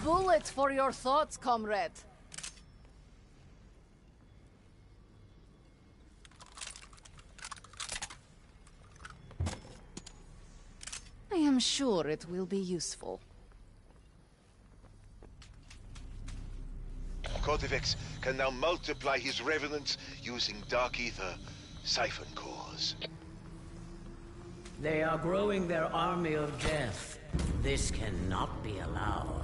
bullet for your thoughts, comrade. I am sure it will be useful. Cortex can now multiply his revenants using dark ether siphon cores. They are growing their army of death. This cannot be allowed.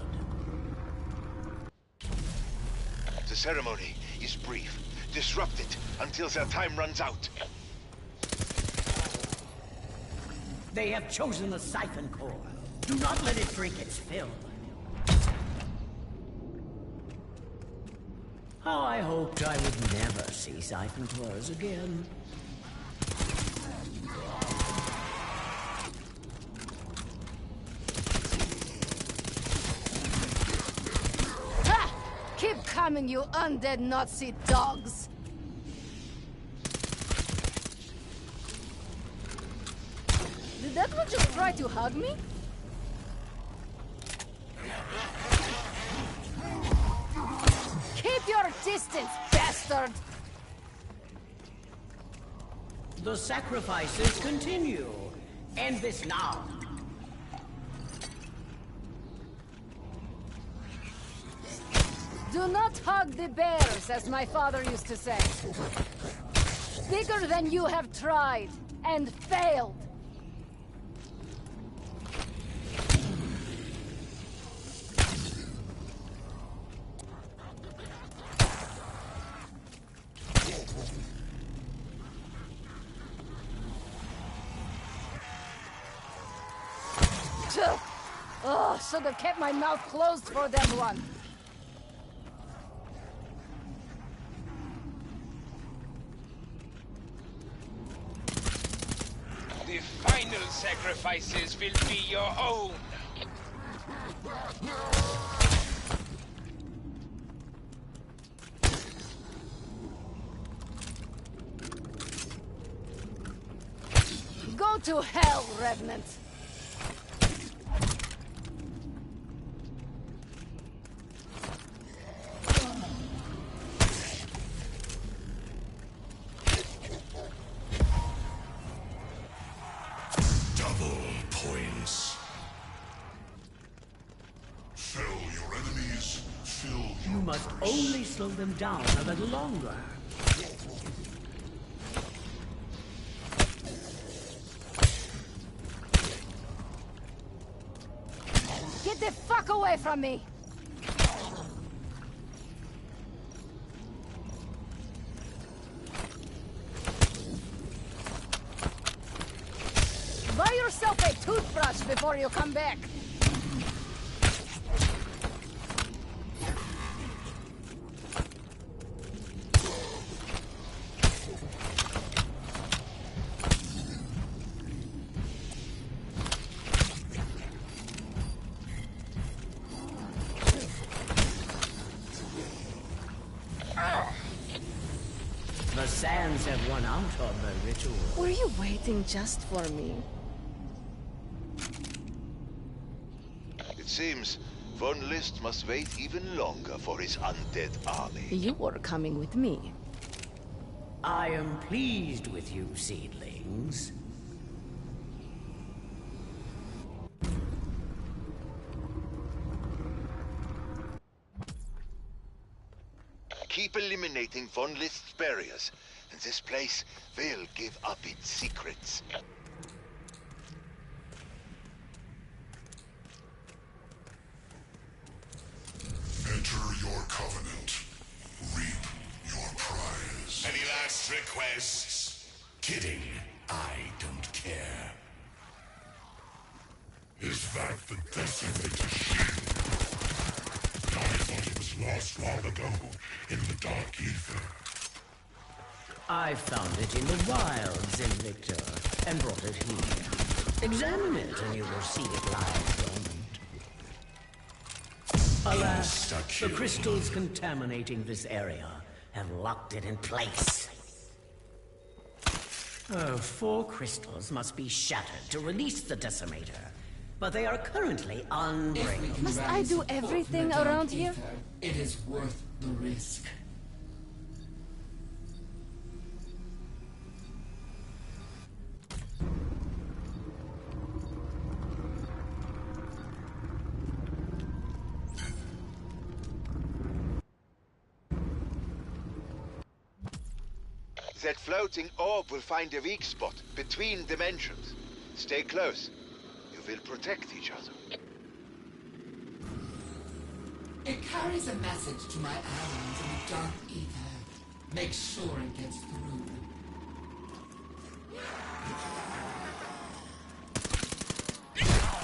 The ceremony is brief. Disrupt it until their time runs out. They have chosen the siphon core. Do not let it drink its fill. How I hoped I would never see siphon cores again. Ha! Keep coming, you undead Nazi dogs! Did that one just try to hug me? Keep your distance, bastard! The sacrifices continue. End this now. Do not hug the bears, as my father used to say. Bigger than you have tried, and failed. Oh, should have kept my mouth closed for that one. The final sacrifices will be your own. Go to hell, Revenant. Only slow them down a little longer. Get the fuck away from me! Buy yourself a toothbrush before you come back. The sands have run out on the ritual. Were you waiting just for me? It seems Von List must wait even longer for his undead army. You were coming with me. I am pleased with you, seedlings. Keep eliminating Von List's barriers, and this place will give up its secrets. Enter your covenant. Reap your prize. Any last requests? Kidding. I don't care. Is that the decimator shield? I thought it was lost long ago in the dark ether. I found it in the wilds, Invictor, and brought it here. Examine it, and you will see it lies dormant. Alas, the crystals contaminating this area have locked it in place. 4 crystals must be shattered to release the decimator. but they are currently unbreakable. Must I do everything around here? It is worth the risk. That floating orb will find a weak spot between dimensions. Stay close. You will protect each other. It carries a message to my allies in the dark ether. Make sure it gets through.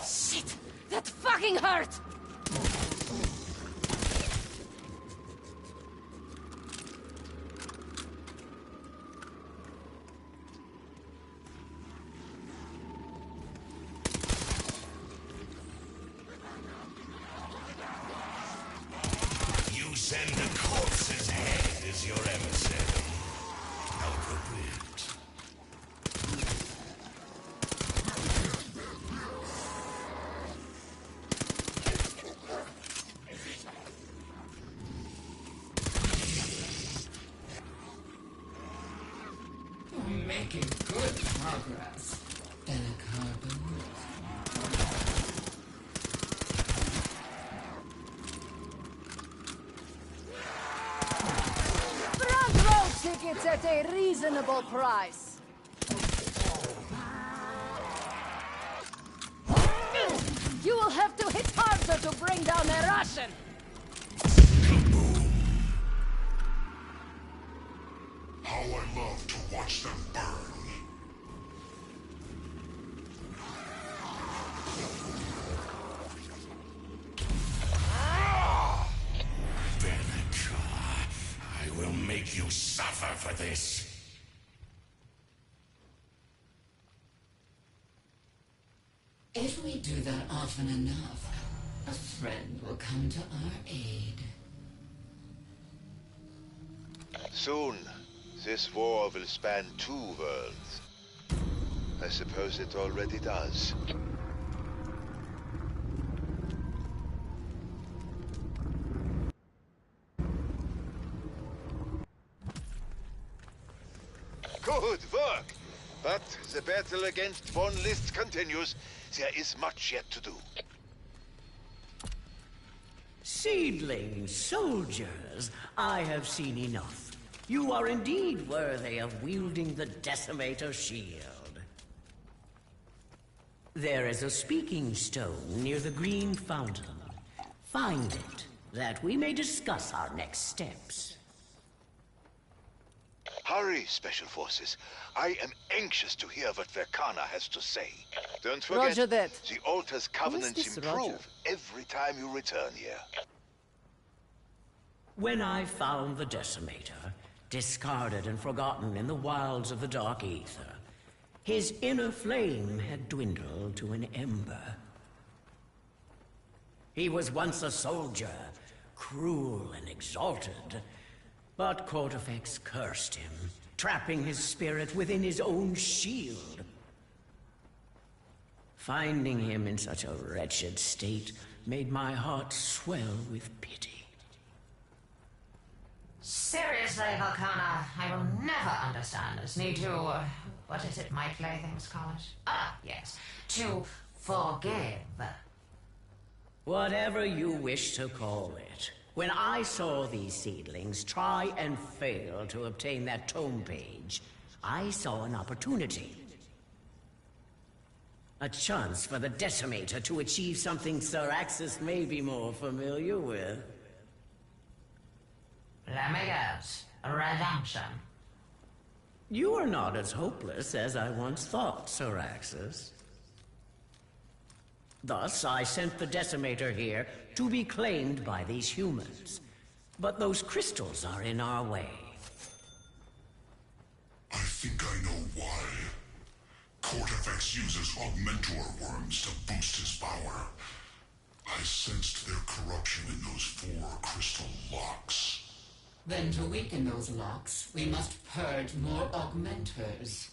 Shit! That fucking hurt! You send a corpse's head as your emissary. How appropriate. Making good progress. Then a carbon. Front row tickets at a reasonable price. You will have to hit harder to bring down a Russian. How I love to watch them burn. Venica, I will make you suffer for this. If we do that often enough, a friend will come to our aid. Soon, this war will span 2 worlds. I suppose it already does. Good work! But the battle against Von List continues. There is much yet to do. Seedling soldiers, I have seen enough. You are indeed worthy of wielding the Decimator shield. There is a speaking stone near the green fountain. Find it, that we may discuss our next steps. Hurry, Special Forces. I am anxious to hear what Verkana has to say. Don't forget, Roger that. the Altar's covenants this improve Roger? every time you return here. When I found the Decimator, discarded and forgotten in the wilds of the Dark Ether, his inner flame had dwindled to an ember. He was once a soldier, cruel and exalted, but Cortifex cursed him, trapping his spirit within his own shield. Finding him in such a wretched state made my heart swell with pity. Seriously, Volcana, I will never understand this need to, what is it my playthings call it? Ah, yes, to forgive. Whatever you wish to call it. When I saw these seedlings try and fail to obtain that tome page, I saw an opportunity. A chance for the Decimator to achieve something Sir Axis may be more familiar with. Let me guess. Redemption. You are not as hopeless as I once thought, Sir Axis. Thus, I sent the Decimator here to be claimed by these humans. But those crystals are in our way. I think I know why. Cortifex uses augmentor worms to boost his power. I sensed their corruption in those 4 crystal locks. Then to weaken those locks, we must purge more augmenters.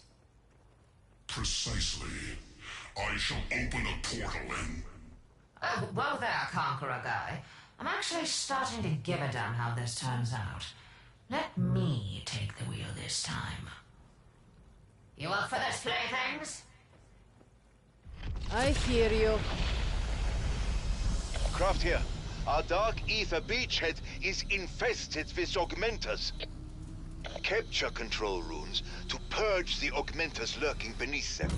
Precisely. I shall open a portal in. Whoa there, Conqueror Guy. I'm actually starting to give a damn how this turns out. Let me take the wheel this time. You up for this, playthings? I hear you. Craft here. Our dark ether beachhead is infested with augmenters. Capture control rooms to purge the augmenters lurking beneath them.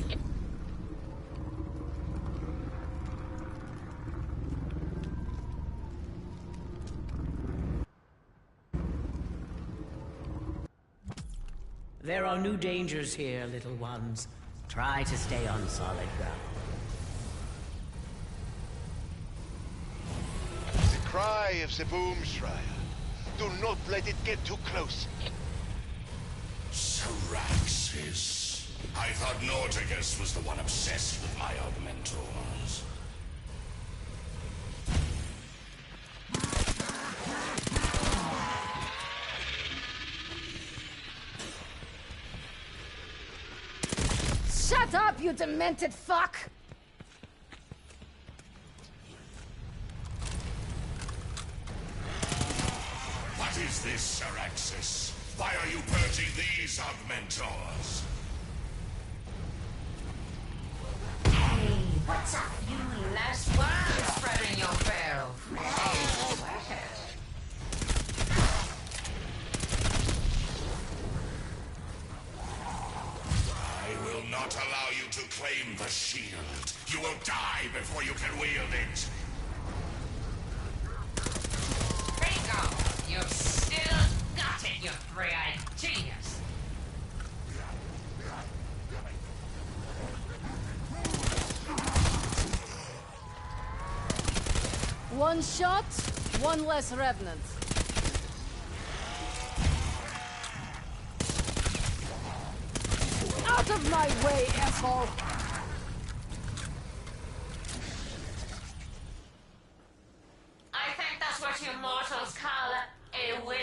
There are new dangers here, little ones. Try to stay on solid ground. The cry of the Boom Schreier. Do not let it get too close. Syraxis. I thought Norticus was the one obsessed with my augmentors. Shut up, you demented fuck! What is this, Syraxis? Why are you purging these augmentors? Hey, what's up, you less worms spreading your barrel? Sweat it. I will not allow you to claim the shield. You will die before you can wield it. Bingo! You've still got it, you three-eyed genius! One shot, one less revenant. Out of my way, asshole! I think that's what you mortals call a win.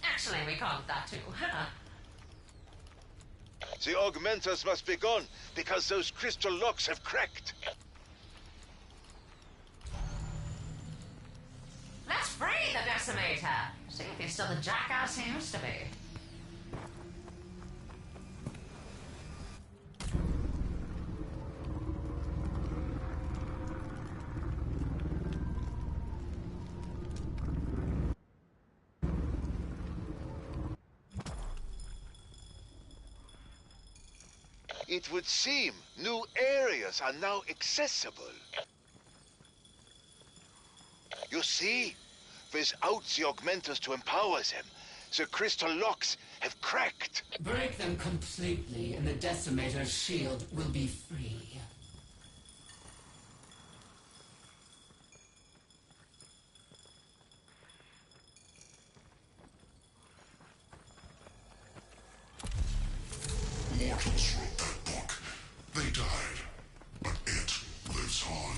Actually, we call it that too. The augmenters must be gone, because those crystal locks have cracked. Let's free the Decimator. See if he's still the jackass he used to be. It would seem new areas are now accessible. You see, without the augmenters to empower them, the crystal locks have cracked. Break them completely, and the Decimator's shield will be free. Mortals wrote that book. They died, but it lives on.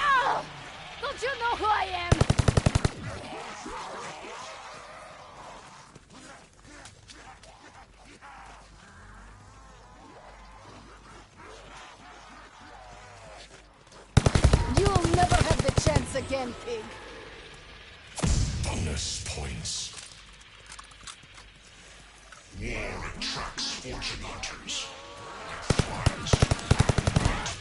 Oh! Don't you know who I am? You'll never have the chance again, pig. Bonus points. War attracts fortune hunters. Like flies to the right.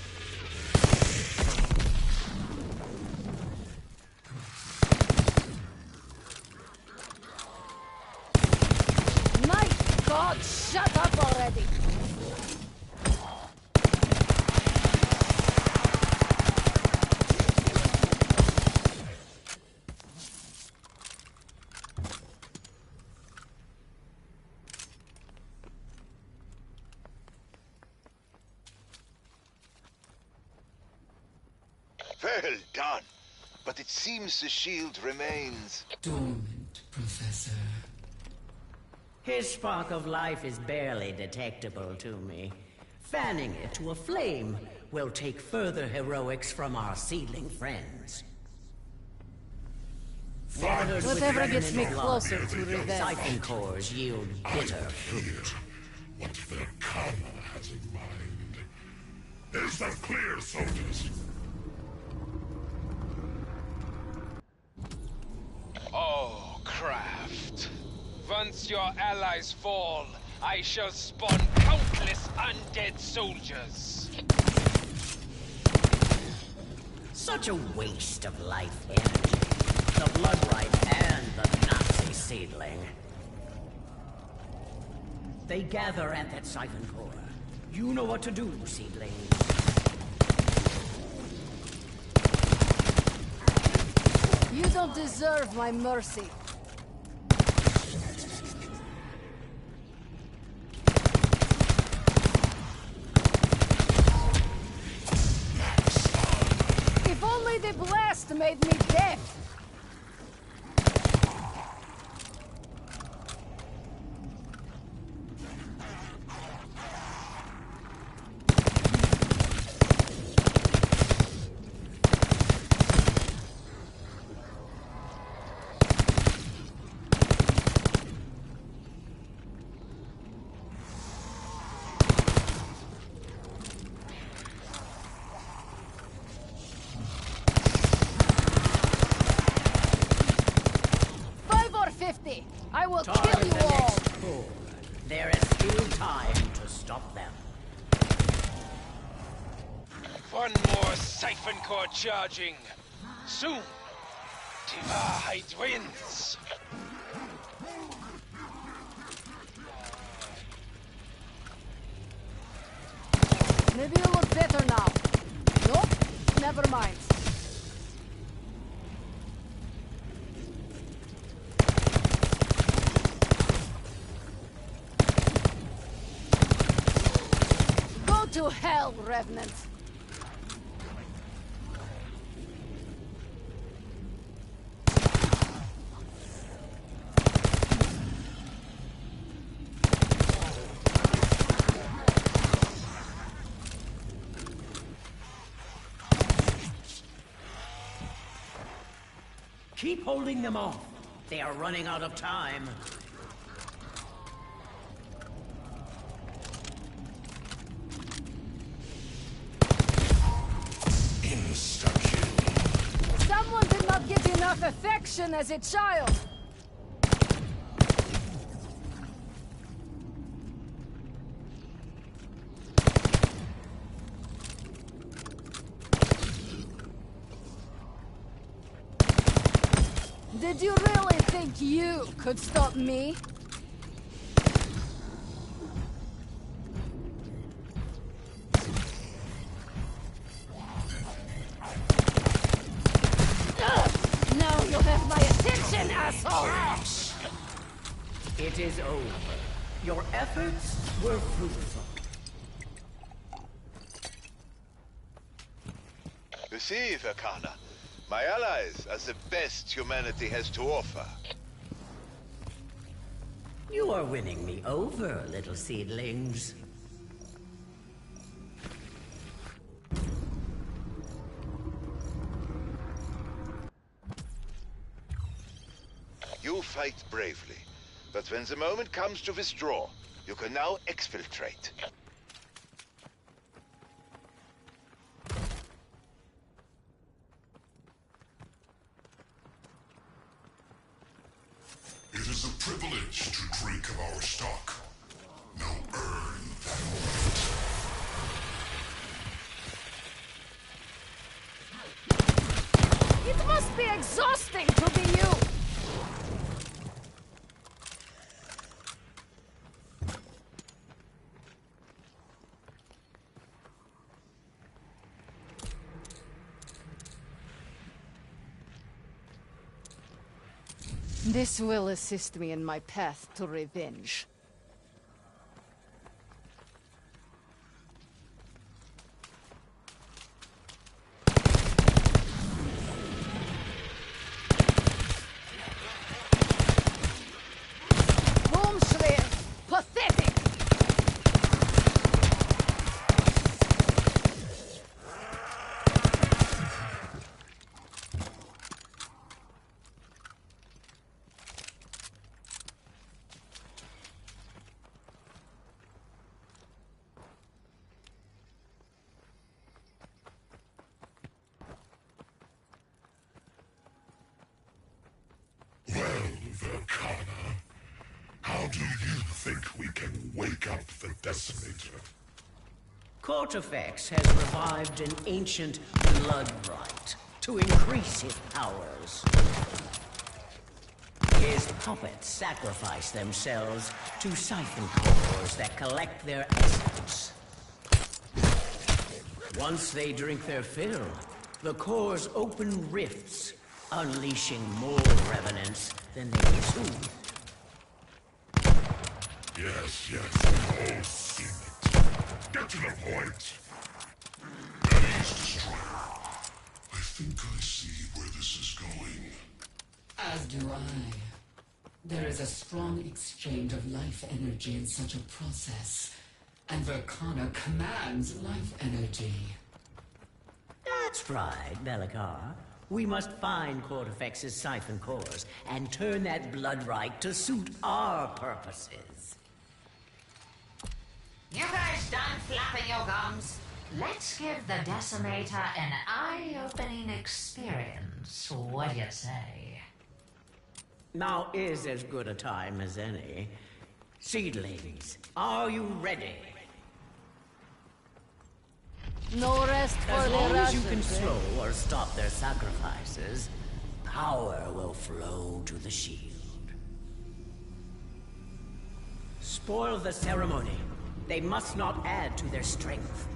My God, shut up already! Well done. But it seems the shield remains Dormant, Professor. His spark of life is barely detectable to me. Fanning it to a flame will take further heroics from our seedling friends. Whatever gets me closer to revenge. Siphon cores yield bitter fruit. What their karma has in mind. Is that clear, soldiers? Oh, Craft. Once your allies fall, I shall spawn countless undead soldiers. Such a waste of life energy. The Bloodright and the Nazi seedling. They gather at that siphon core. You know what to do, seedling. You don't deserve my mercy. If only the blast made me deaf. I will kill you all! There is still time to stop them. One more siphon core charging. Soon, Divide wins. Maybe you look better now. Nope, never mind. To hell, Revenant! Keep holding them off. They are running out of time. Someone did not get enough affection as a child. Did you really think you could stop me? Now you have my attention, asshole! It is over. Your efforts were fruitful. You see, Verkana, my allies are the best humanity has to offer. You are winning me over, little seedlings. You fight bravely, but when the moment comes to withdraw, you can now exfiltrate. It is a privilege to drink of our stock. Now earn that right. It must be exhausting to be you! This will assist me in my path to revenge. think we can wake up the Decimator? Cortifex has revived an ancient blood right to increase his powers. His puppets sacrifice themselves to siphon cores that collect their essence. Once they drink their fill, the cores open rifts, unleashing more revenants than they can soothe. Yes, we've all seen it. Get to the point. Eddie's destroyer. I think I see where this is going. As do I. There is a strong exchange of life energy in such a process, and Verkana commands life energy. That's right, Belikar. We must find Cortifex's siphon cores and turn that blood right to suit our purposes. You guys done flapping your gums? Let's give the Decimator an eye-opening experience. What do you say? Now is as good a time as any. Seedlings, are you ready? No rest for As the long as you Russians, can slow or stop their sacrifices, power will flow to the shield. Spoil the ceremony. They must not add to their strength.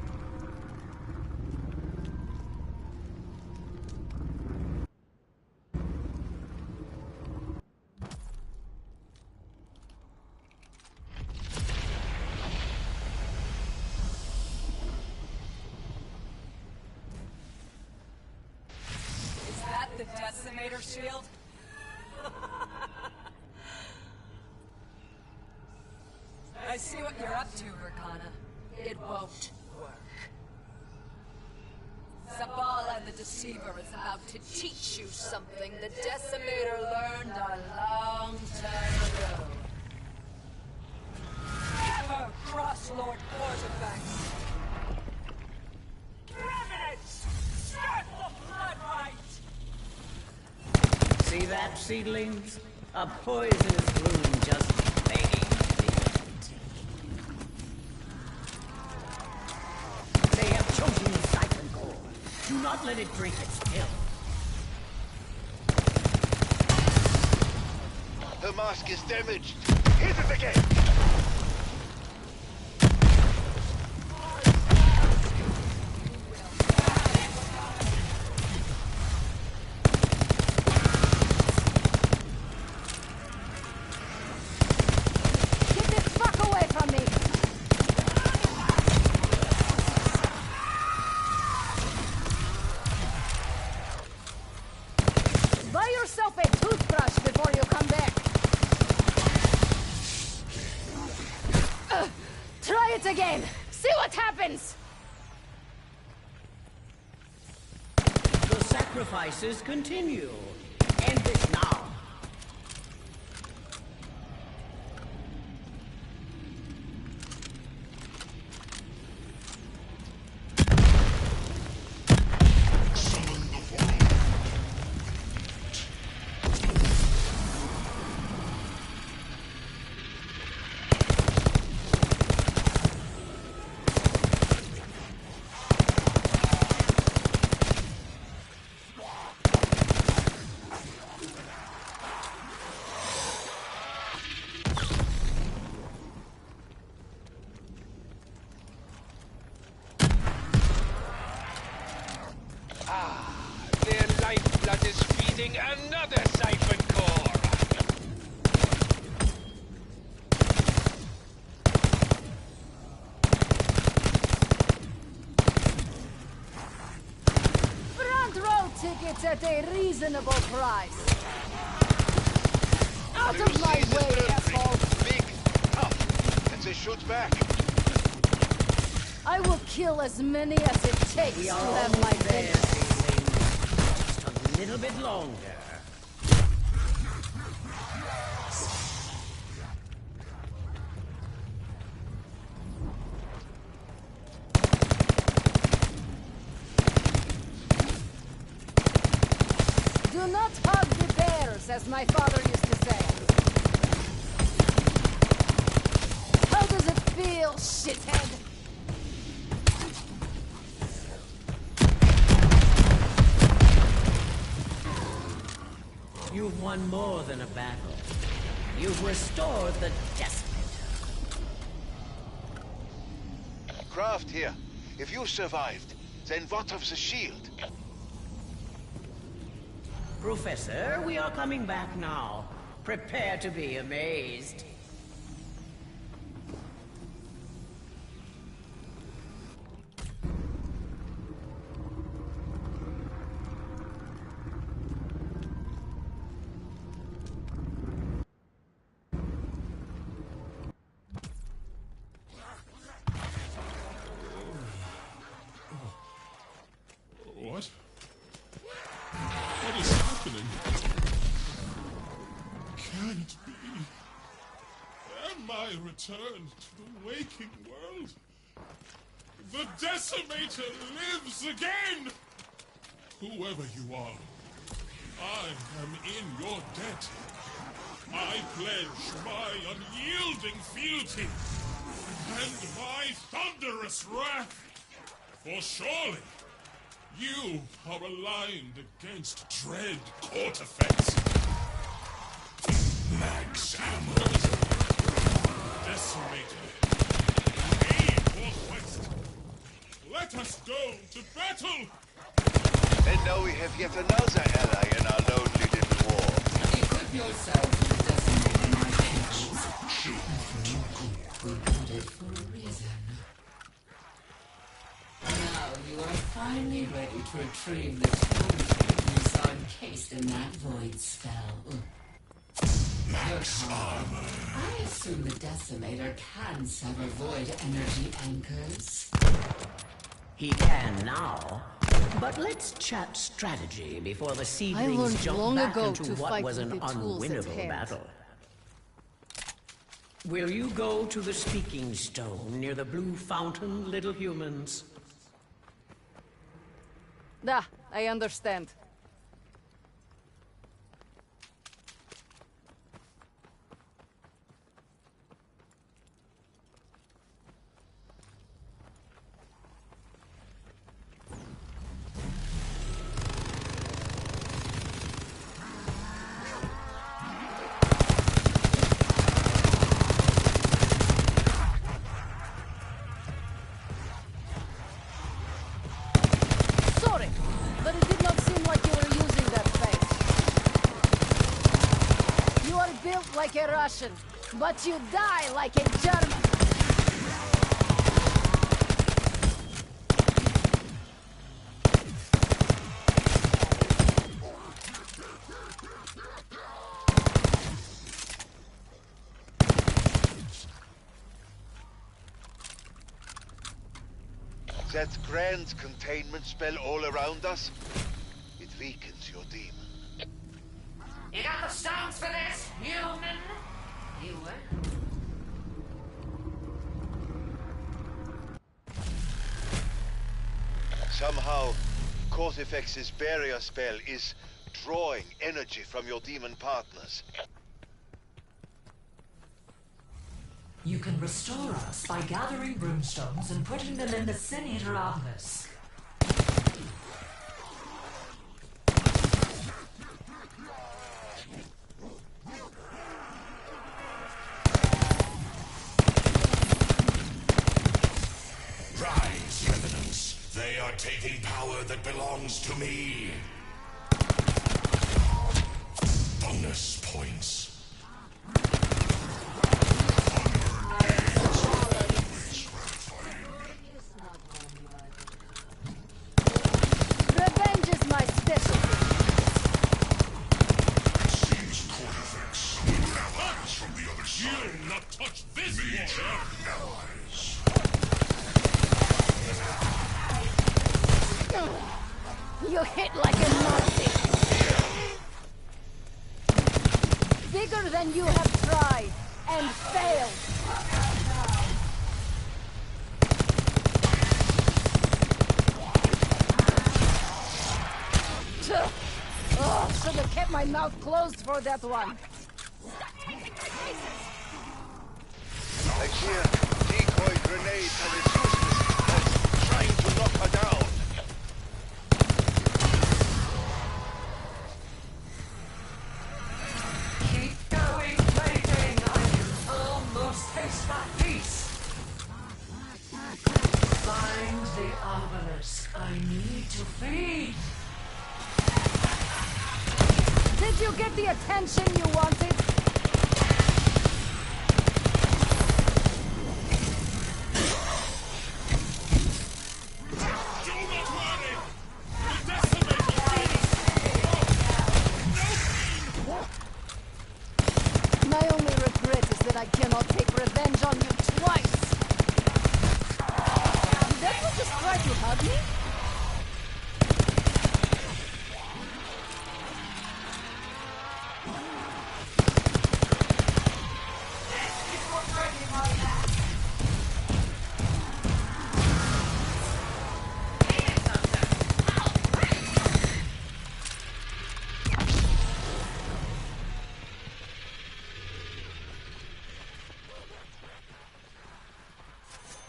Is that the Decimator shield? I see what you're up to, Verkana. It won't work. Zavala the Deceiver is about to teach you something the Decimator learned a long time ago. Her Crosslord Cortifex. Revenants! Start the blood right! See that, seedlings? A poisonous bloom just begging to be eaten. They have chosen the siphon core. Do not let it drink its fill. Her mask is damaged. Hit it again! Get this fuck away from me! Buy yourself a toothbrush before you come back. Try it again. See what happens. The sacrifices continue. End this now. Summon the portal. Their lifeblood is feeding another siphon core. Front row tickets at a reasonable price. Out You of my see the way, turret? asshole. Big, tough, and they shoot back. I will kill as many as it takes We to are have my almost there, vengeance. seedlings. Just a little bit longer. Do not hug the bears, as my father used to say. still, shithead! You've won more than a battle. You've restored the Decimator. Craft here. If you survived, then what of the shield? Professor, we are coming back now. Prepare to be amazed. What? What is happening? Can it be? Am I returned to the waking world? The Decimator lives again! Whoever you are, I am in your debt. I pledge my unyielding fealty and my thunderous wrath. For surely you are aligned against dread court effects. Max Ammo. Decimator. Aid forthwith. Let us go to battle! And now we have yet another ally in our lonely little war. Equip yourself with the Decimator, my page. We got it for a reason. Now you are finally ready to retrieve the tome you saw encased in that void spell. Max armor. I assume the Decimator can sever void energy anchors. He can now. But let's chat strategy before the I seedlings learned jump long back ago into to what fight was with an the tools at unwinnable hand. battle. Will you go to the speaking stone near the blue fountain, little humans? Da, I understand. Sorry, but it did not seem like you were using that face. You are built like a Russian, but you die like a German. That grand containment spell all around us, it weakens your demon. You got the stones for this, human? You will. Somehow, Cortifex's barrier spell is drawing energy from your demon partners. You can restore us by gathering runestones and putting them in the Sin Eater obelisk. Rise, Revenants. They are taking power that belongs to me. Bonus points. Revenge is my specialty. It seems Cortifex with allies from the other side. You'll not touch this Major warrior! allies. You hit like a Nazi. Bigger than you have tried and failed. Oh, should have kept my mouth closed for that one. I hear decoy grenades are as useless as trying to knock her down. Keep going, fighting! I can almost taste that peace! Find the obelisk. I need to feed. Did you get the attention you wanted? My only regret is that I cannot take revenge on you twice. Did that one just try to hug me?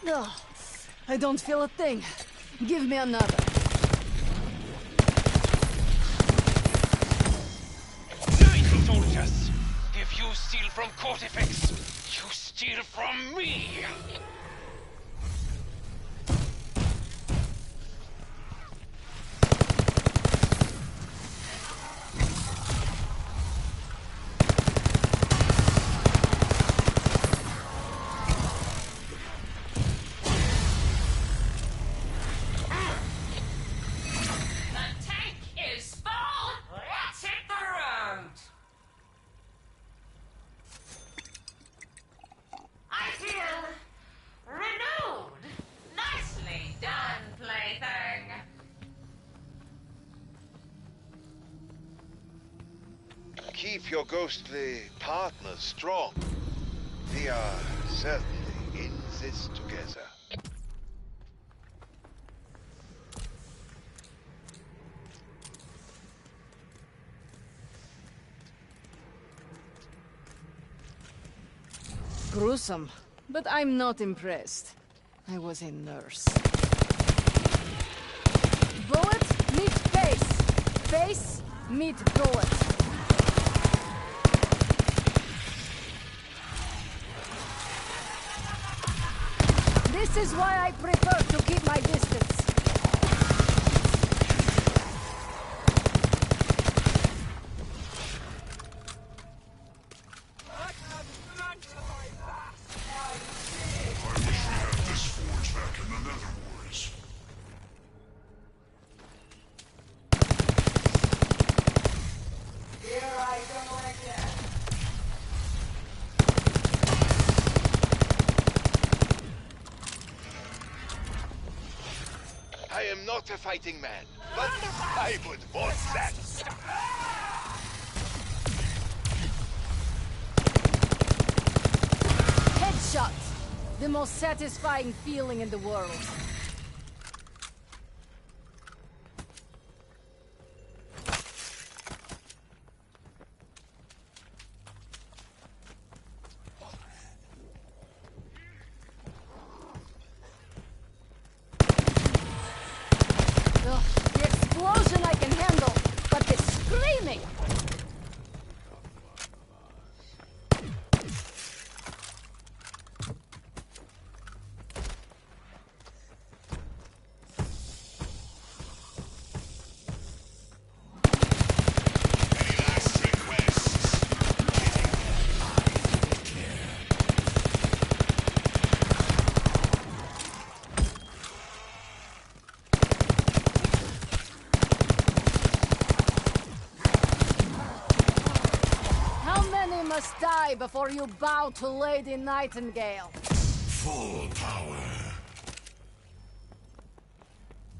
No, I don't feel a thing. Give me another. Nice, soldiers! If you steal from Cortifex, you steal from me! Keep your ghostly partners strong. We are certainly in this together. Gruesome, but I'm not impressed. I was a nurse. Bullet, meet face. Face, meet bullet. This is why I prefer to keep my distance. I am not a fighting man, but I would want that. Headshot! The most satisfying feeling in the world. Ugh, the explosion I can handle, but the screaming! Must die before you bow to Lady Nightingale. Full power.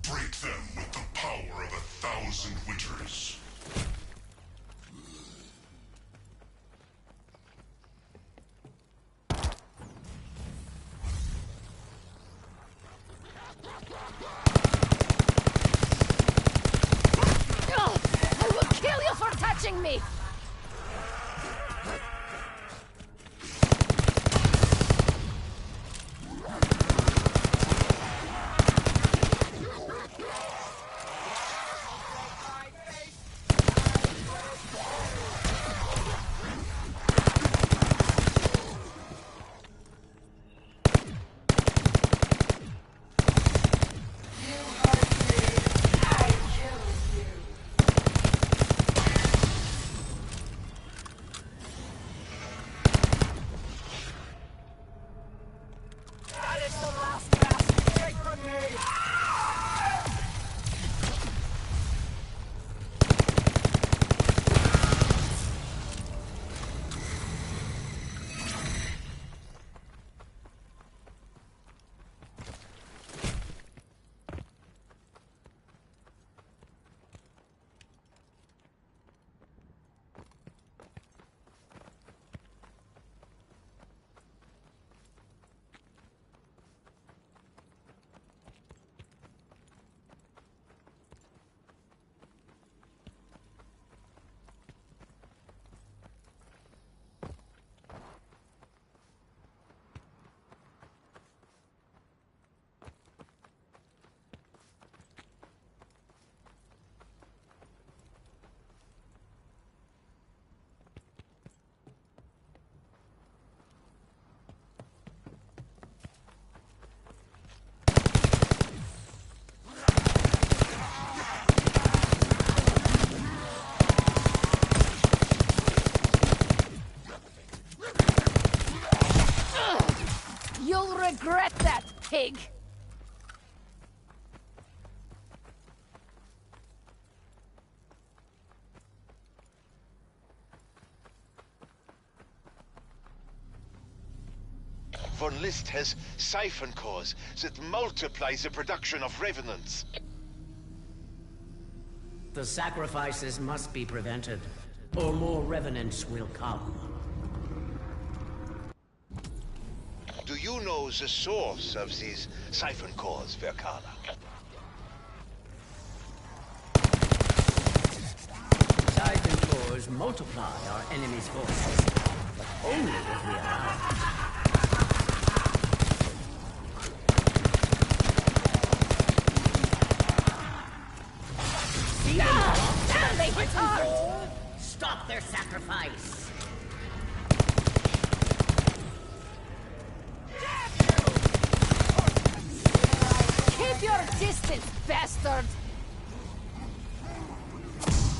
Break them with the power of 1,000 winters. Ugh, I will kill you for touching me! pig! Von List has siphon cores that multiply the production of revenants. The sacrifices must be prevented, or more revenants will come. Do you know the source of these siphon cores, Verkana? Siphon cores multiply our enemy's forces, but only if we allow it. Stop their sacrifice! Keep your distance, bastard!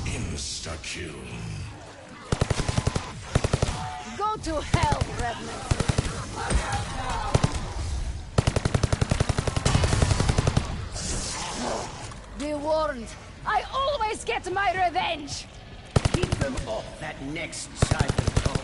Insta-kill. Go to hell, Revenant! Be warned, I always get my revenge! Keep them off that next siphon core.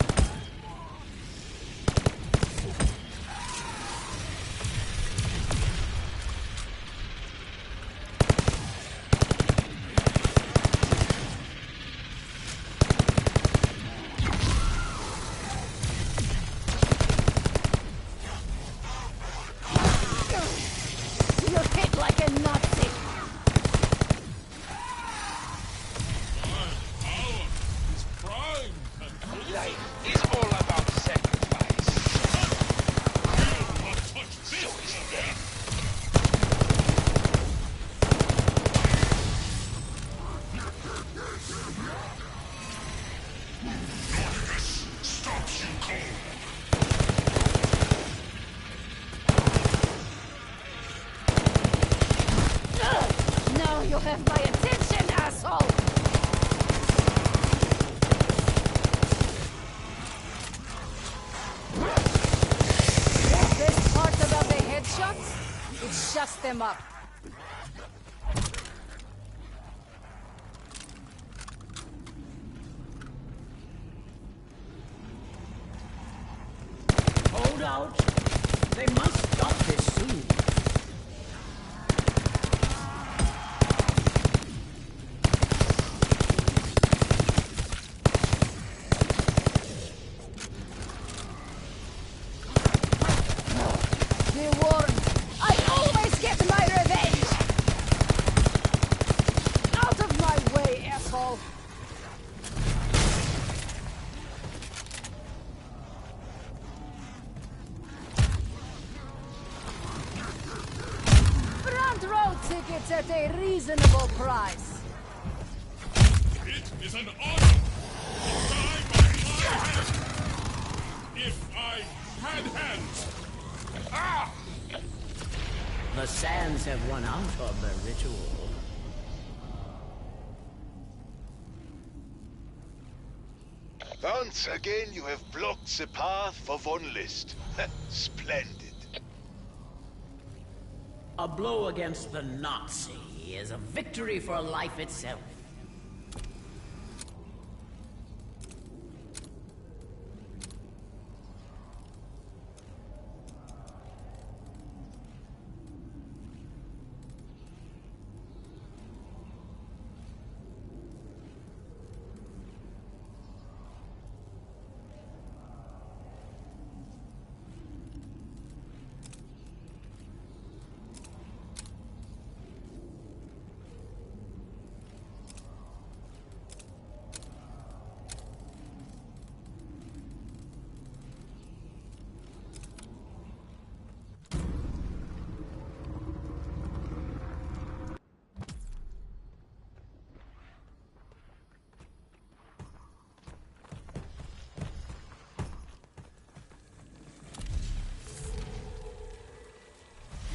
You hit like a Nazi! Life is all about sacrifice. So is death. Nauticus stops you cold. Now you have my attention, asshole! The best part about the headshots? It shuts them up. Hold out. They must stop this soon. Be warned, I always get my revenge! Out of my way, asshole! Front row tickets at a reasonable price. It is an honor to die by my hand. If I had hands. Ah! The sands have run out of the ritual. Once again, you have blocked the path for Von List. Splendid. A blow against the Nazi is a victory for life itself.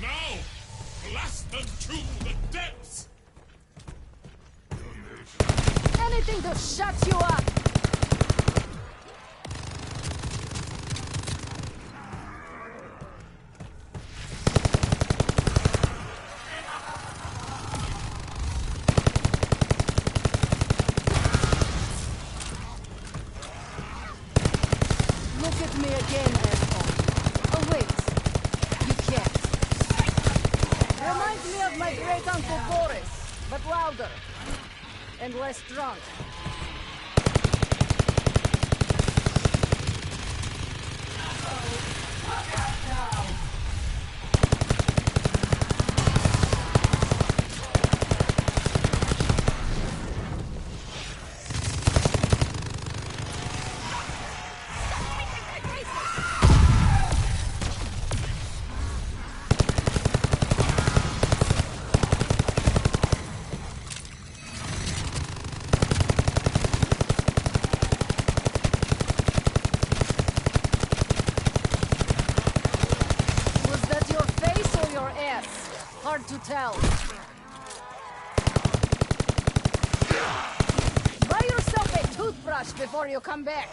Now, blast them to the depths! Anything to shut you up! Reminds me of my great-uncle Boris, but louder. And less drunk. Hard to tell. Buy yourself a toothbrush before you come back.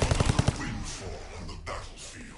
Another windfall on the battlefield.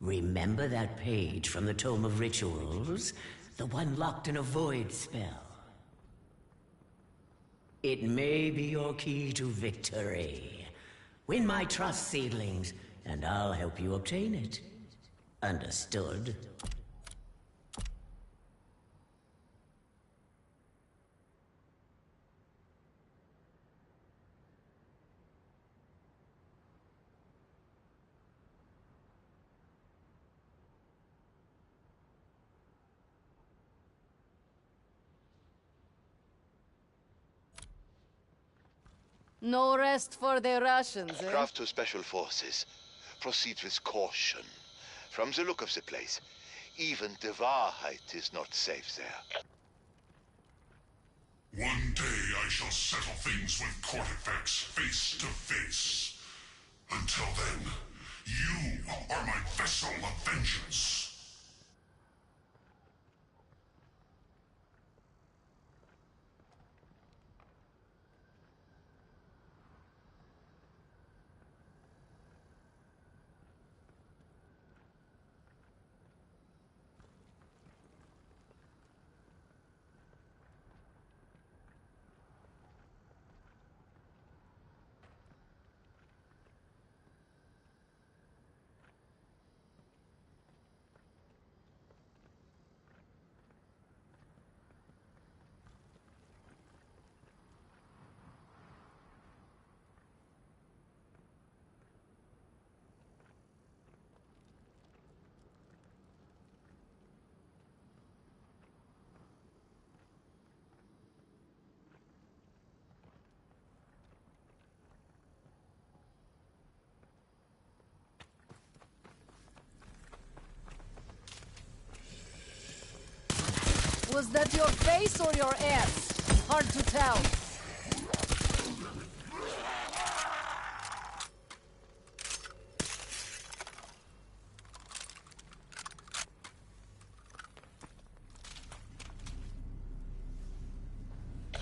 Remember that page from the Tome of Rituals? The one locked in a void spell? It may be your key to victory. Win my trust, seedlings, and I'll help you obtain it. Understood? No rest for the Russians, eh? Craft to special forces. Proceed with caution. From the look of the place, even the Wahrheit is not safe there. One day I shall settle things with Cortifex face to face. Until then, you are my vessel of vengeance. Was that your face or your ass? Hard to tell.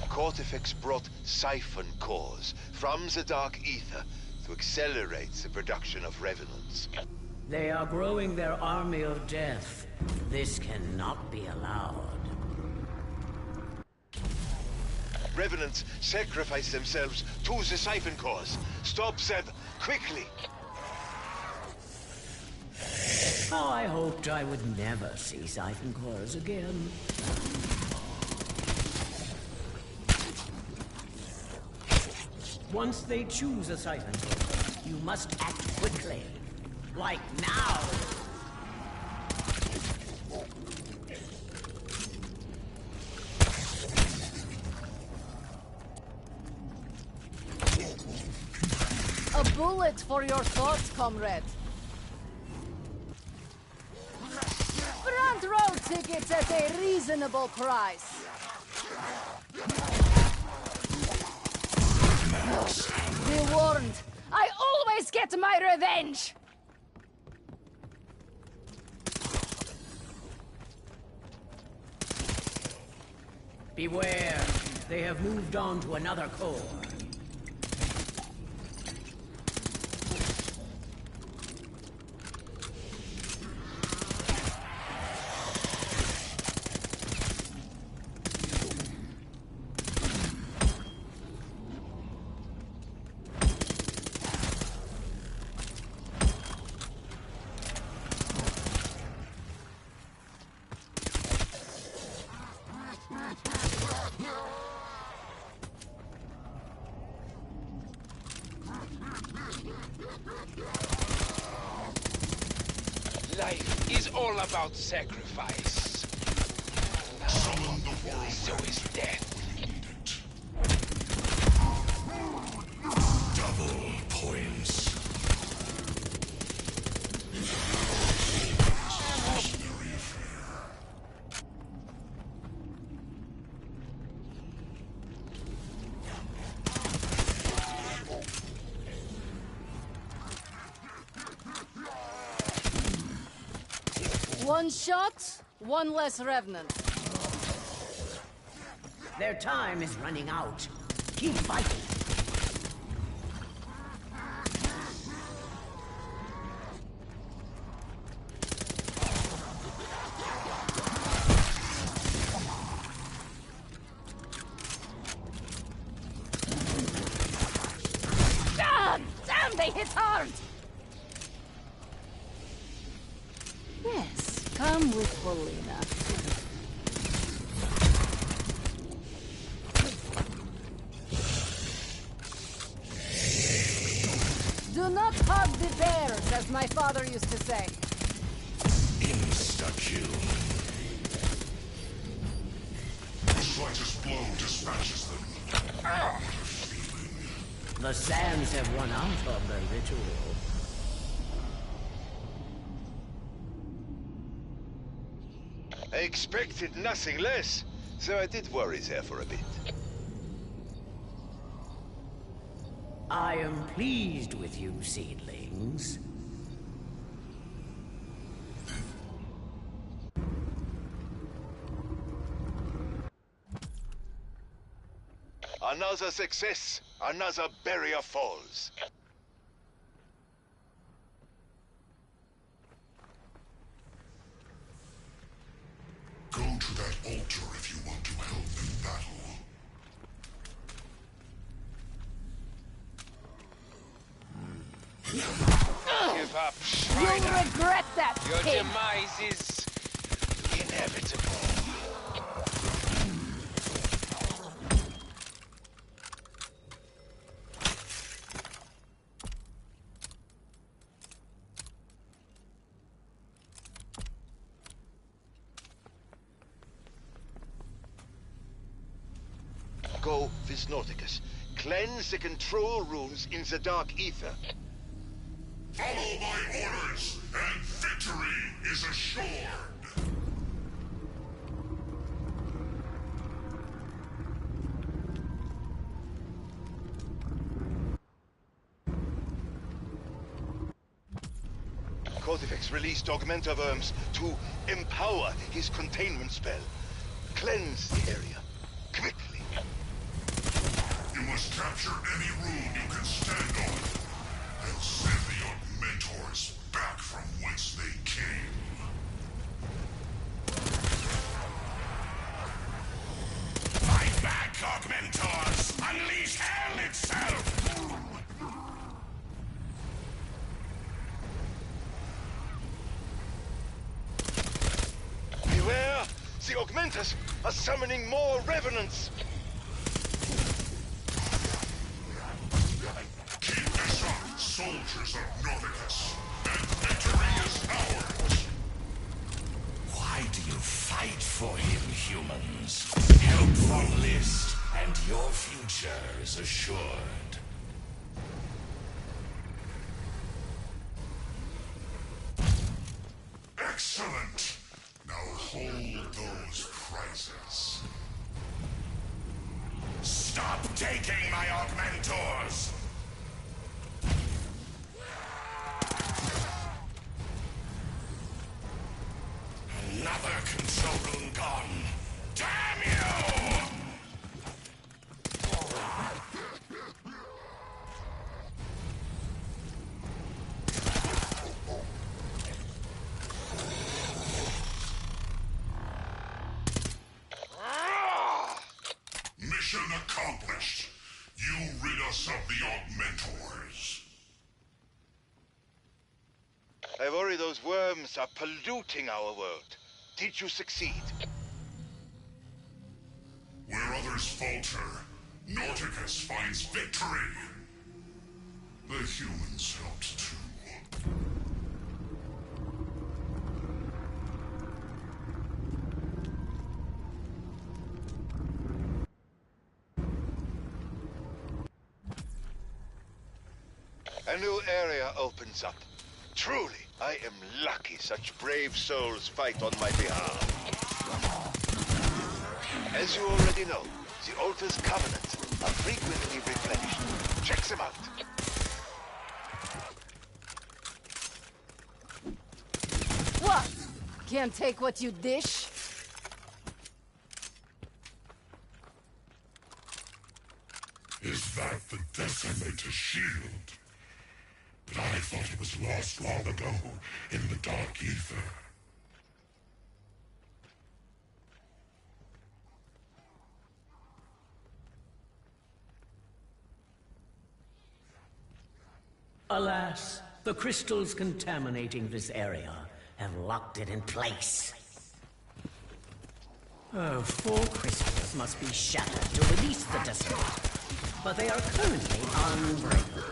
Cortifex brought siphon cores from the dark ether to accelerate the production of revenants. They are growing their army of death. This cannot be allowed. Revenants sacrifice themselves to the siphon cores. Stop them, quickly! Oh, I hoped I would never see siphon cores again. Once they choose a siphon core, you must act quickly. Like now! A bullet for your thoughts, comrade. Front row tickets at a reasonable price. Be warned, I always get my revenge! Beware, they have moved on to another core. Life is all about sacrifice. Summon the world. So is death. Double points. Mercenary affair. One shot, one less revenant. Their time is running out. Keep fighting. Ah, damn, they hit hard! Yes, come with Polina. Do not hug the bears, as my father used to say. Insta-kill. The slightest blow dispatches them. What a feeling. The sands have run out of the ritual. I expected nothing less, so I did worry there for a bit. I am pleased with you, seedlings. Another success, another barrier falls. Go to that altar if you want to help in battle. Give up, You'll Shriner. regret that, Your pig. demise is inevitable. Go, Visnauticus. Cleanse the control runes in the dark ether. Follow my orders, and victory is assured! Cortifex released augmenter worms to empower his containment spell. Cleanse the area. Quickly. You must capture any rune you can stand on, and send the augmentors back from whence they came. Fight back, augmentors! Unleash hell itself! Beware! The augmenters are summoning more revenants! Keep this up, soldiers of Northicus, and victory is ours! Why do you fight for him, humans? Help from List, and your future is assured. Excellent! Now hold those prizes. Stop taking my augmentors! Another control room gone. Damn you! Mission accomplished. You rid us of the augmentors. I worry those worms are polluting our world. Did you succeed? Where others falter, Norticus finds victory. The humans helped too. A new area opens up. Truly, I am lucky such brave souls fight on my behalf. As you already know, the altar's covenants are frequently replenished. Check them out. What? Can't take what you dish? Is that the Decimator shield? But I thought it was lost long ago in the dark ether. Alas, the crystals contaminating this area have locked it in place. Oh, 4 crystals must be shattered to release the Decimator, but they are currently unbreakable.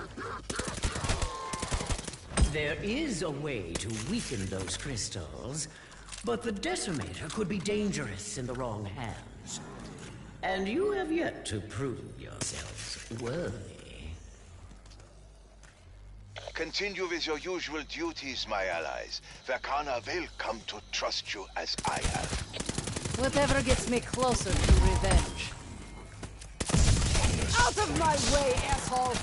There is a way to weaken those crystals, but the Decimator could be dangerous in the wrong hands. And you have yet to prove yourselves worthy. Continue with your usual duties, my allies. Verkana will come to trust you as I have. Whatever gets me closer to revenge. Out of my way, asshole!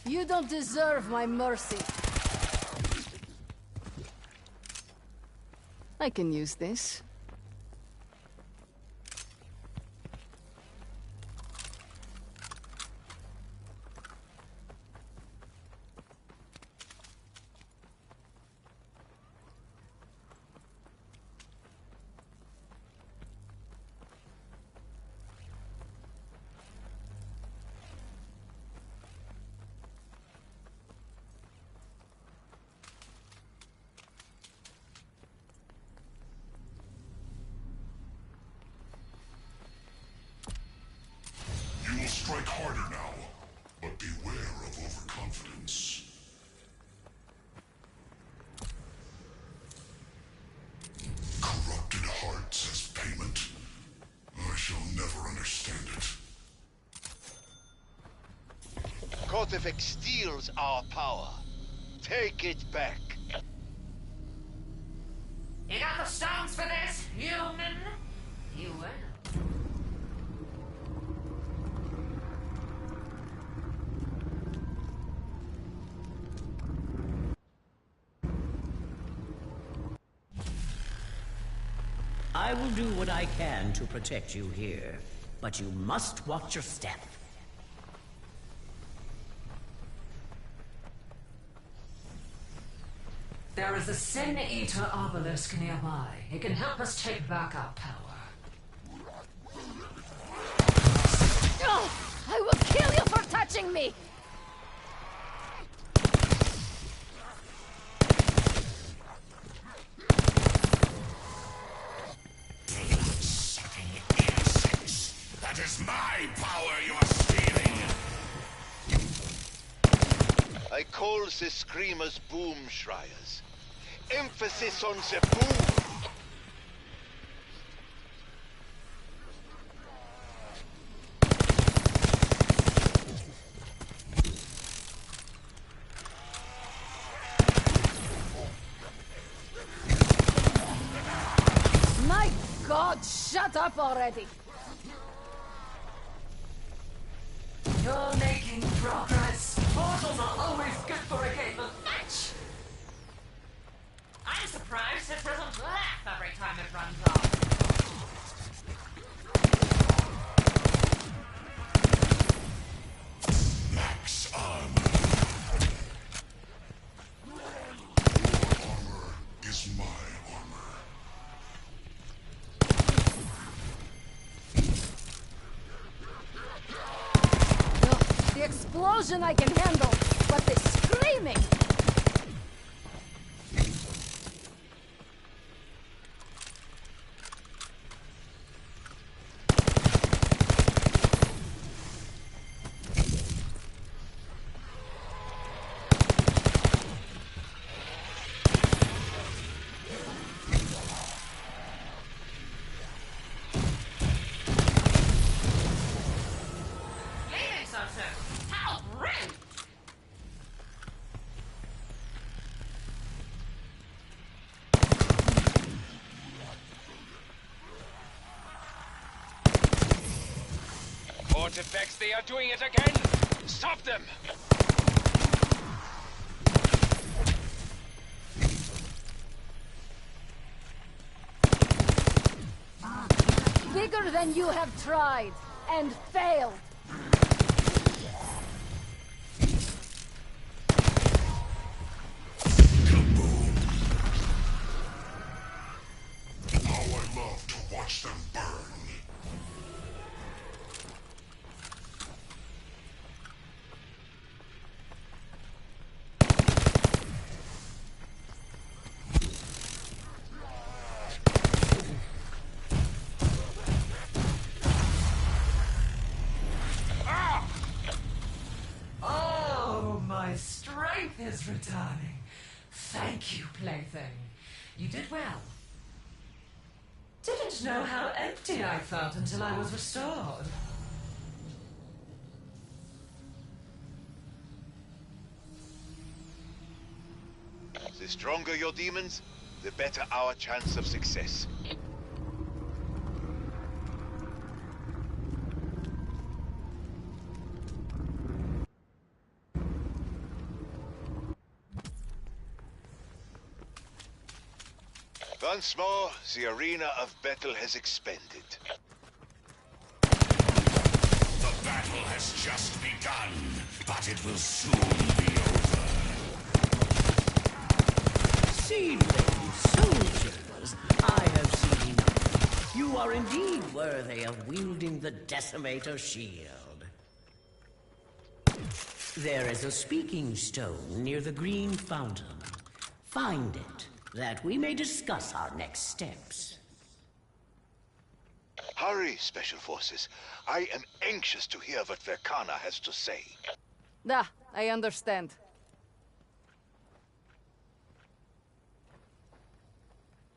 You don't deserve my mercy. I can use this. You will strike harder now, but beware of overconfidence. Corrupted hearts as payment? I shall never understand it. Kortifex steals our power. Take it back. You got the stones for this, human? You will. I will do what I can to protect you here, but you must watch your step. There is a Sin Eater obelisk nearby. It can help us take back our power. Oh, I will kill you for touching me! Sucking insects. That is my power you are stealing. I call the screamers boom shriers. Emphasis on the boom. My God, shut up already! You're making progress. Portals are always good for a game of match. I'm surprised it doesn't laugh every time it runs off. Max armor. Armor is my armor. The explosion I can handle, but the screaming! Leaving so soon. How rude! Artifacts, they are doing it again! Stop them! Bigger than you have tried, and failed! How I love to watch them burn. Oh, my strength is returning. Thank you, plaything. You did well. Didn't didn't know how empty I felt until I was restored. The stronger your demons, the better our chance of success. Once more, the arena of battle has expanded. The battle has just begun, but it will soon be over. Seedlings, soldiers, I have seen enough. You are indeed worthy of wielding the Decimator shield. There is a speaking stone near the green fountain. Find it, that we may discuss our next steps. Hurry, Special Forces. I am anxious to hear what Verkana has to say. I understand.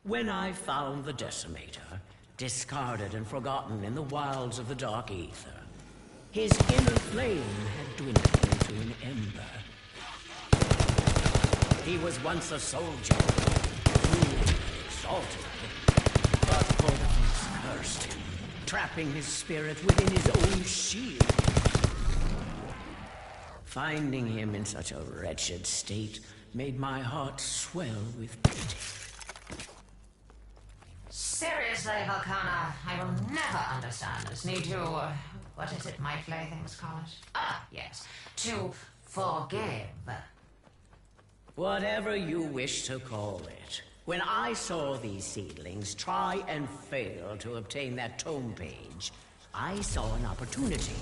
When I found the Decimator, discarded and forgotten in the wilds of the Dark Ether, his inner flame had dwindled into an ember. He was once a soldier, cruel, exalted, but Corvus cursed him, trapping his spirit within his own shield. Finding him in such a wretched state made my heart swell with pity. Seriously, Volcana, I will never understand this need to, what is it my playthings call it? Ah, yes, to forgive. Whatever you wish to call it. When I saw these seedlings try and fail to obtain that tome page, I saw an opportunity.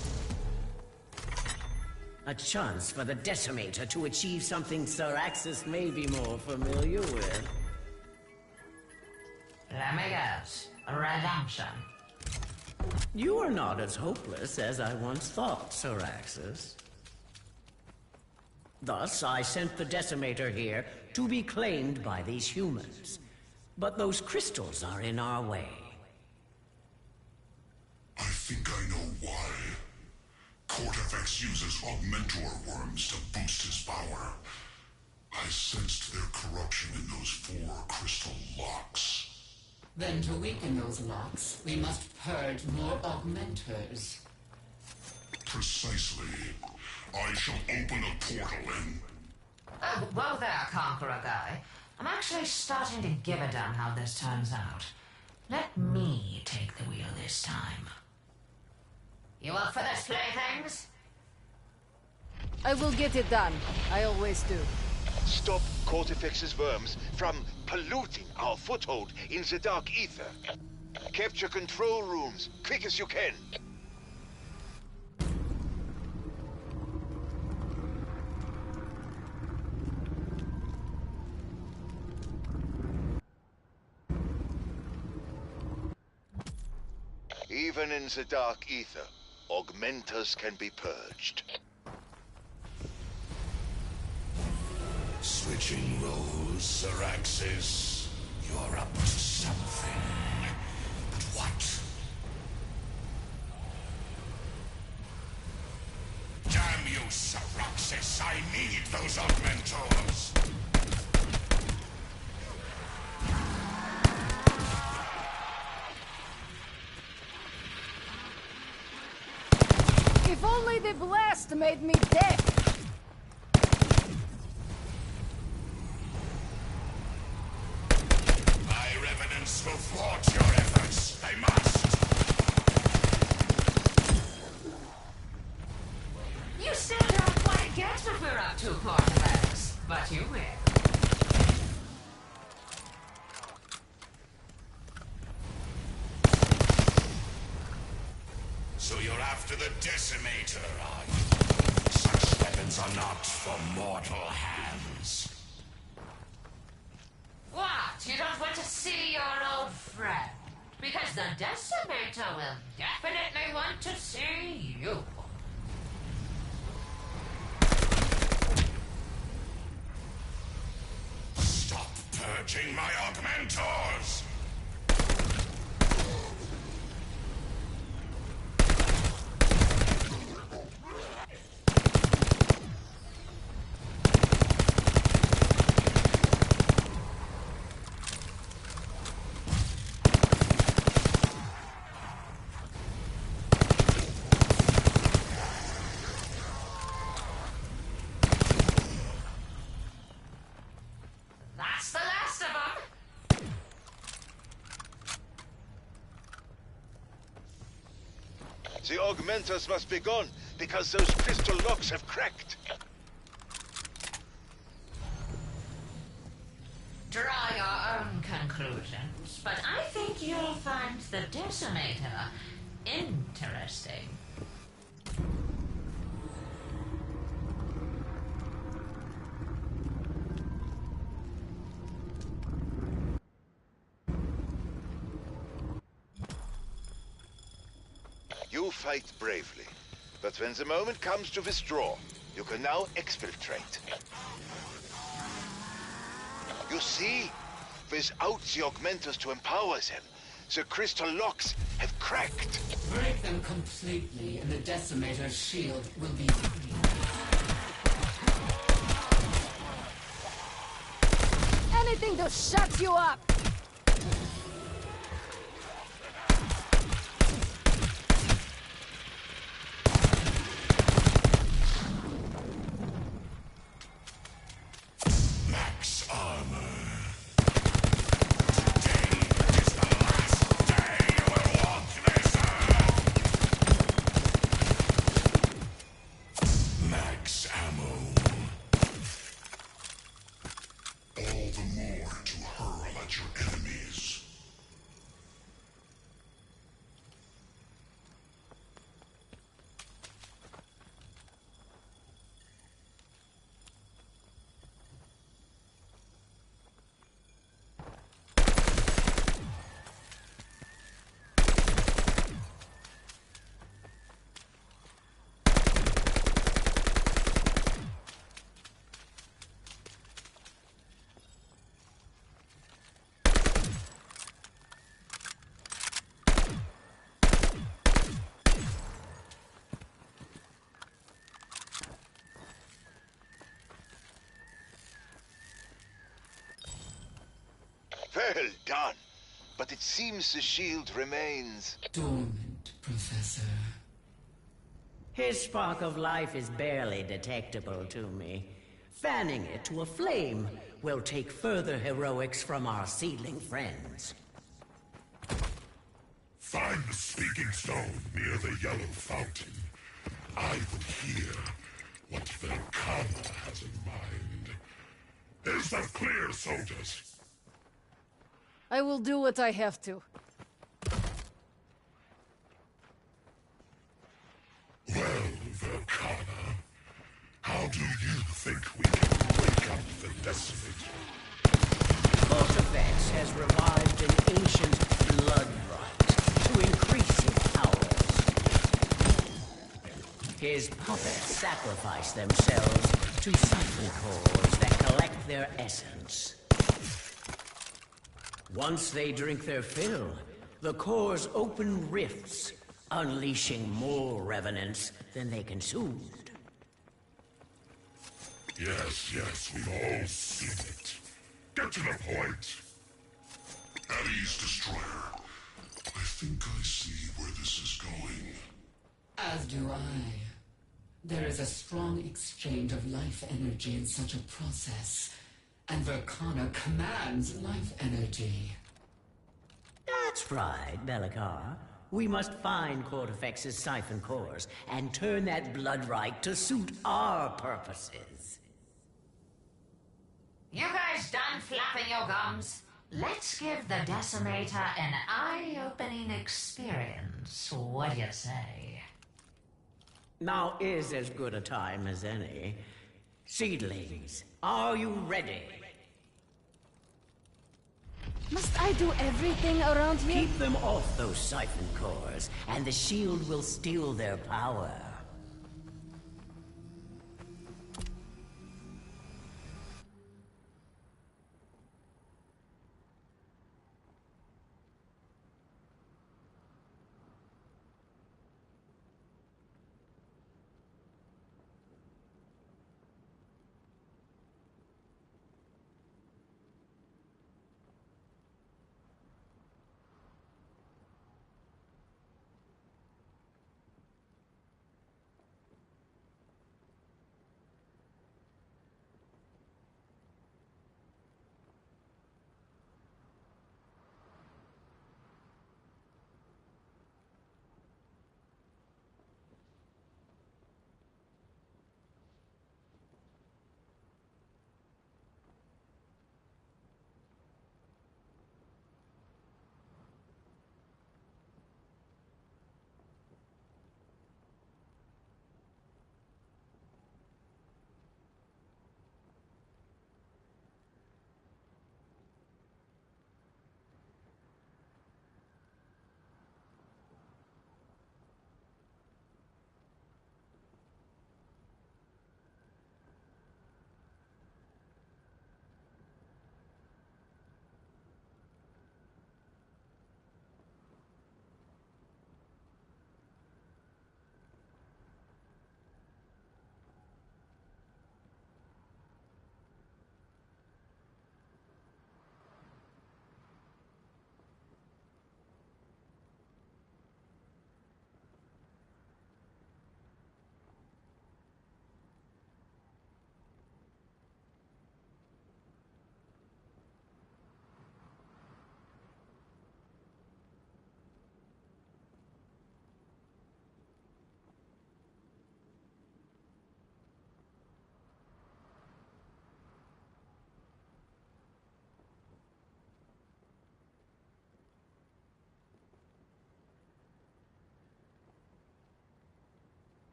A chance for the Decimator to achieve something Sir Axis may be more familiar with. Let me guess. Redemption. You are not as hopeless as I once thought, Sir Axis. Thus, I sent the Decimator here to be claimed by these humans. But those crystals are in our way. I think I know why. Cortifex uses augmentor worms to boost his power. I sensed their corruption in those 4 crystal locks. Then to weaken those locks, we must purge more augmenters. Precisely. I shall open a portal and... Whoa there, Conqueror Guy. I'm actually starting to give a damn how this turns out. Let me take the wheel this time. You up for this, playthings? I will get it done. I always do. Stop Cortifex's worms from polluting our foothold in the Dark Ether. Capture control rooms, quick as you can. Even in the Dark Ether, augmenters can be purged. Switching roles, Sir Axis. You're up to something. But what? Damn you, Sir Axis. I need those augmentors. If only the blast made me deaf! My revenants will thwart your efforts. They must. You still don't quite get what we're up to, Cortifex. But you will. So you're after the Decimator, are you? Such weapons are not for mortal hands. What? You don't want to see your old friend? Because the Decimator will definitely want to see you. Stop purging my augmentors! The augmenters must be gone, because those crystal locks have cracked. Draw your own conclusions, but I think you'll find the Decimator interesting. You fight bravely, but when the moment comes to withdraw, you can now exfiltrate. You see? Without the augmenters to empower them, the crystal locks have cracked. Break them completely, and the Decimator's shield will be free. Anything to shut you up! Max armor. Today is the last day you will walk this earth! Max ammo. All the more to hurl at your enemies. Well done. But it seems the shield remains... Dormant, Professor. His spark of life is barely detectable to me. Fanning it to a flame will take further heroics from our seedling friends. Find the speaking stone near the yellow fountain. I will hear what Velkana has in mind. Is that clear, soldiers? I will do what I have to. Well, Velkana, how do you think we can wake up the Decimator? Cortex has revived an ancient blood right to increase his powers. His puppets sacrifice themselves to siphon cores that collect their essence. Once they drink their fill, the cores open rifts, unleashing more revenants than they consumed. Yes, we've all seen it. Get to the point. At ease, Destroyer. I think I see where this is going. As do I. There is a strong exchange of life energy in such a process, and Velkana commands life energy. That's right, Belikar. We must find Cortifex's siphon cores and turn that blood right to suit our purposes. You guys done flapping your gums? Let's give the Decimator an eye-opening experience. What do you say? Now is as good a time as any. Seedlings, are you ready? Must I do everything around here? Keep them off those siphon cores, and the shield will steal their power.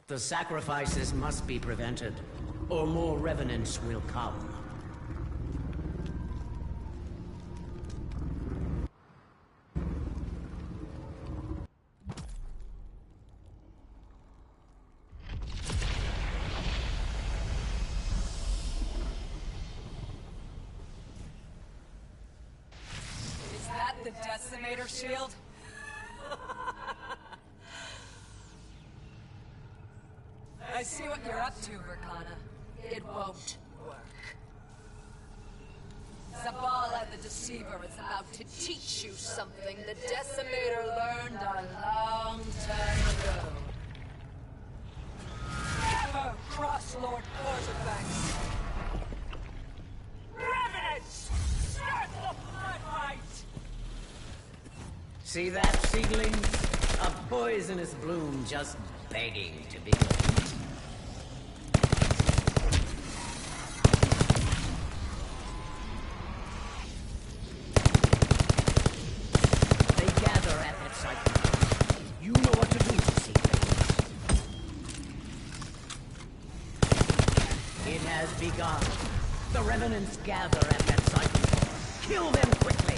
The sacrifices must be prevented, or more revenants will come. Is that the Decimator shield? I see what you're up to, Verkana. It won't work. Zabala the Deceiver is about to teach you something the Decimator learned a long time ago. Never cross Lord Cortefax. Revenants! Start the blood fight! See that, seedlings? A poisonous bloom just begging to be gleaned. You know what to do, seedlings. It has begun. The revenants gather at that site. Kill them quickly.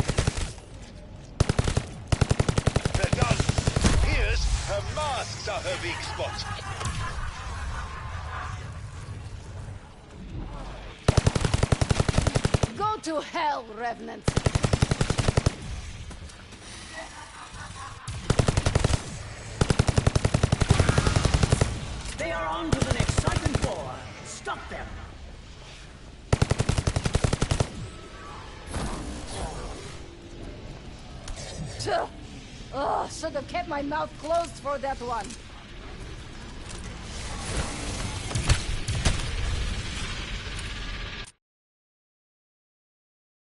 They're done. Here's her masks are her weak spot. Go to hell, revenants. They are on to the next Siphon 4. Stop them. Oh, should have kept my mouth closed for that one.